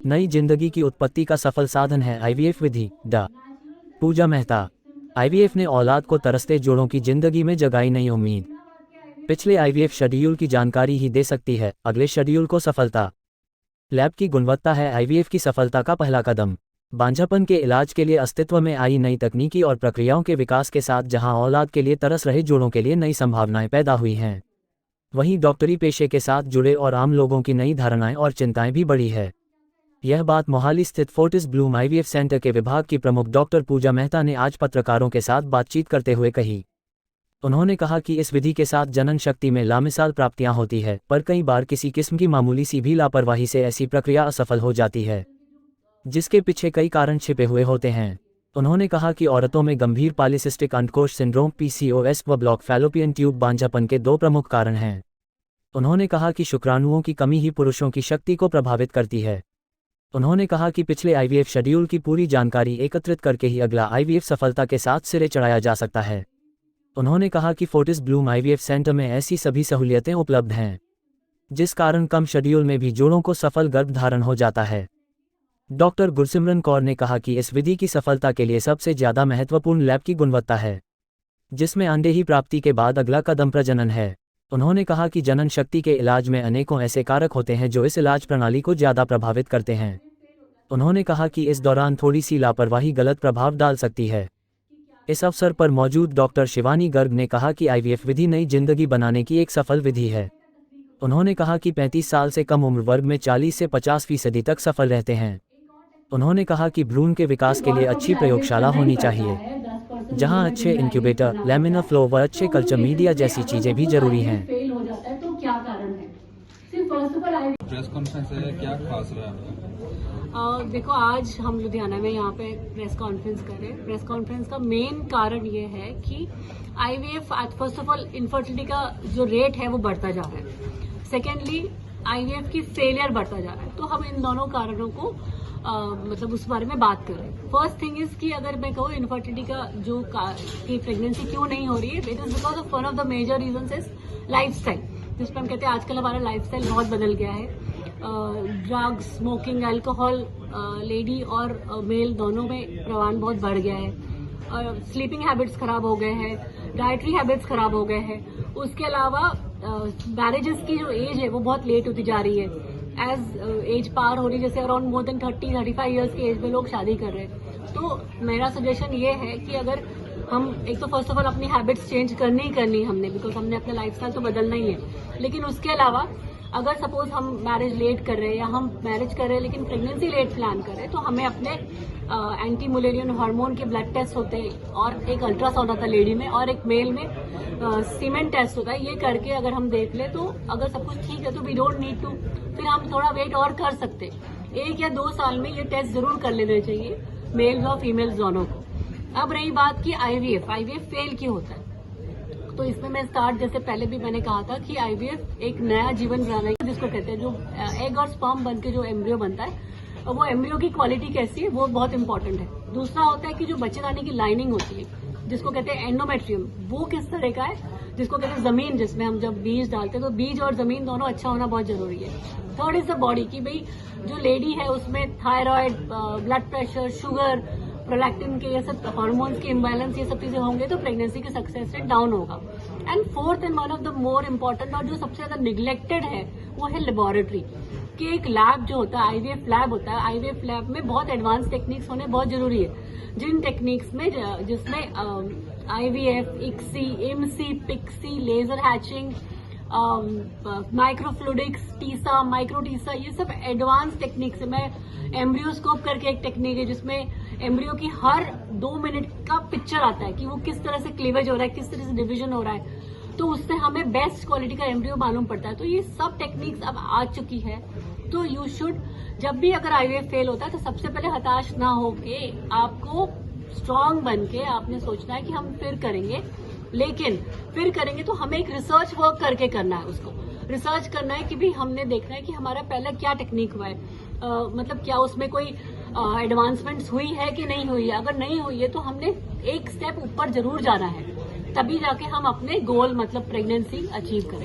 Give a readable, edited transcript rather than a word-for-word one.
नई जिंदगी की उत्पत्ति का सफल साधन है आईवीएफ विधि। डॉ. पूजा मेहता। आईवीएफ ने औलाद को तरसते जोड़ों की जिंदगी में जगाई नई उम्मीद। पिछले आईवीएफ शेड्यूल की जानकारी ही दे सकती है अगले शेड्यूल को सफलता। लैब की गुणवत्ता है आईवीएफ की सफलता का पहला कदम। बांझापन के इलाज के लिए अस्तित्व में आई नई तकनीकी और प्रक्रियाओं के विकास के साथ जहां औलाद के लिए तरस रहे जोड़ों के लिए नई संभावनाएं पैदा हुई हैं, वहीं डॉक्टरी पेशे के साथ जुड़े और आम लोगों की नई धारणाएं और चिंताएं भी बढ़ी है। यह बात मोहाली स्थित फोर्टिस ब्लूम आईवीएफ सेंटर के विभाग की प्रमुख डॉक्टर पूजा मेहता ने आज पत्रकारों के साथ बातचीत करते हुए कही। उन्होंने कहा कि इस विधि के साथ जनन शक्ति में लामिसाल प्राप्तियां होती है, पर कई बार किसी किस्म की मामूली सी भी लापरवाही से ऐसी प्रक्रिया असफल हो जाती है, जिसके पीछे कई कारण छिपे हुए होते हैं। उन्होंने कहा कि औरतों में गंभीर पॉलीसिस्टिक अंडकोश सिंड्रोम पीसीओएस व ब्लॉक फैलोपियन ट्यूब बांझापन के दो प्रमुख कारण हैं। उन्होंने कहा कि शुक्राणुओं की कमी ही पुरुषों की शक्ति को प्रभावित करती है। उन्होंने कहा कि पिछले आईवीएफ शेड्यूल की पूरी जानकारी एकत्रित करके ही अगला आईवीएफ सफलता के साथ सिरे चढ़ाया जा सकता है। उन्होंने कहा कि फोर्टिस ब्लूम आईवीएफ सेंटर में ऐसी सभी सहूलियतें उपलब्ध हैं, जिस कारण कम शेड्यूल में भी जोड़ों को सफल गर्भधारण हो जाता है। डॉक्टर गुरसिमरन कौर ने कहा कि इस विधि की सफलता के लिए सबसे ज्यादा महत्वपूर्ण लैब की गुणवत्ता है, जिसमें अंडे ही प्राप्ति के बाद अगला कदम प्रजनन है। उन्होंने कहा कि जनन शक्ति के इलाज में अनेकों ऐसे कारक होते हैं जो इस इलाज प्रणाली को ज्यादा प्रभावित करते हैं। उन्होंने कहा कि इस दौरान थोड़ी सी लापरवाही गलत प्रभाव डाल सकती है। इस अवसर पर मौजूद डॉक्टर शिवानी गर्ग ने कहा कि आईवीएफ विधि नई जिंदगी बनाने की एक सफल विधि है। उन्होंने कहा कि 35 साल से कम उम्र वर्ग में 40 से 50% तक सफल रहते हैं। उन्होंने कहा कि भ्रूण के विकास के लिए अच्छी प्रयोगशाला होनी चाहिए, जहां अच्छे इंक्यूबेटर, लैमिनर फ्लो व अच्छे कल्चर मीडिया जैसी चीजें भी जरूरी हैं। प्रेस कॉन्फ्रेंस है, क्या खास रहा है? देखो, आज हम लुधियाना में यहाँ पे प्रेस कॉन्फ्रेंस कर रहे हैं। प्रेस कॉन्फ्रेंस का मेन कारण ये है कि IVF first of all infertility का जो रेट है वो बढ़ता जा रहा है। सेकेंडली आईवीएफ की फेलियर बढ़ता जा रहा है। तो हम इन दोनों कारणों को मतलब उस बारे में बात कर रहे हैं। फर्स्ट थिंग इज कि अगर मैं कहूँ इनफर्टिलिटी का जो की प्रेगनेंसी क्यों नहीं हो रही है, it is because of one of the major reasons is lifestyle, जिसमें हम कहते हैं आजकल हमारा लाइफस्टाइल बहुत बदल गया है। ड्रग्स, स्मोकिंग, अल्कोहल, लेडी और मेल दोनों में प्रमाण बहुत बढ़ गया है। स्लीपिंग हैबिट्स खराब हो गए हैं, डाइटरी हैबिट्स खराब हो गए हैं। उसके अलावा मैरिजेस की जो एज है वो बहुत लेट होती जा रही है। एज एज पार हो रही, जैसे अराउंड मोर देन 30-35 ईयर्स की एज में लोग शादी कर रहे हैं। तो मेरा सजेशन ये है कि अगर हम एक तो फर्स्ट ऑफ ऑल अपनी हैबिट्स चेंज करनी ही करनी हमने, बिकॉज हमने अपना लाइफस्टाइल तो बदलना ही है। लेकिन उसके अलावा अगर सपोज हम मैरिज लेट कर रहे हैं या हम मैरिज कर रहे हैं लेकिन प्रेगनेंसी लेट प्लान कर रहे हैं, तो हमें अपने एंटी मुलेरियन हार्मोन के ब्लड टेस्ट होते हैं और एक अल्ट्रासाउंड होता है लेडी में और एक मेल में सीमेंट टेस्ट होता है। ये करके अगर हम देख ले तो अगर सब कुछ ठीक है तो वी डोंट नीड टू, फिर हम थोड़ा वेट और कर सकते। 1 या 2 साल में ये टेस्ट जरूर कर लेने चाहिए मेल्स और फीमेल्स दोनों को। अब रही बात की आईवीएफ फेल क्यों होता है, तो इसमें मैं स्टार्ट जैसे पहले भी मैंने कहा था कि आईवीएफ एक नया जीवन बनाना है, जिसको कहते हैं जो एग और स्पर्म बन के जो एम्ब्रियो बनता है, वो एम्ब्रियो की क्वालिटी कैसी है वो बहुत इंपॉर्टेंट है। दूसरा होता है कि जो बच्चेदानी की लाइनिंग होती है जिसको कहते हैं एंडोमेट्रियम, वो किस तरह का है, जिसको कहते हैं जमीन, जिसमें हम जब बीज डालते हैं तो बीज और जमीन दोनों अच्छा होना बहुत जरूरी है। थर्ड इज द बॉडी, की भाई जो लेडी है उसमें thyroid, blood pressure, sugar, prolactin के ये सब हार्मोन्स के इम्बैलेंस, ये सब चीजें होंगे तो प्रेगनेंसी के सक्सेस रेट डाउन होगा। And fourth and one of the more important और जो सबसे ज्यादा निग्लेक्टेड है वो है लेबोरेटरी, कि एक लैब जो होता है आईवीएफ लैब होता है। आईवीएफ लैब में बहुत एडवांस टेक्निक्स होने बहुत जरूरी है, जिन टेक्निक्स में जिसमें IVF, ICSI, IMSI, PICSI, laser hatching, microfluidics, TESA, micro TESA, ये सब एडवांस टेक्निक्स है। मैं एम्ब्रियोस्कोप करके एक टेक्निक है जिसमें एम्ब्रियो की हर 2 मिनट का पिक्चर आता है कि वो किस तरह से क्लीवेज हो रहा है, किस तरह से डिवीजन हो रहा है, तो उससे हमें बेस्ट क्वालिटी का एम्ब्रियो मालूम पड़ता है। तो ये सब टेक्निक्स अब आ चुकी है। तो यू शुड, जब भी अगर आईवीएफ फेल होता है तो सबसे पहले हताश ना होके आपको स्ट्रांग बन के आपने सोचना है कि हम फिर करेंगे। लेकिन फिर करेंगे तो हमें एक रिसर्च वर्क करके करना है, उसको रिसर्च करना है कि भी हमने देखना है कि हमारा पहला क्या टेक्निक हुआ है, मतलब क्या उसमें कोई एडवांसमेंट्स हुई है कि नहीं हुई है। अगर नहीं हुई है तो हमने एक स्टेप ऊपर जरूर जाना है, तभी जाके हम अपने गोल मतलब प्रेगनेंसी अचीव करें।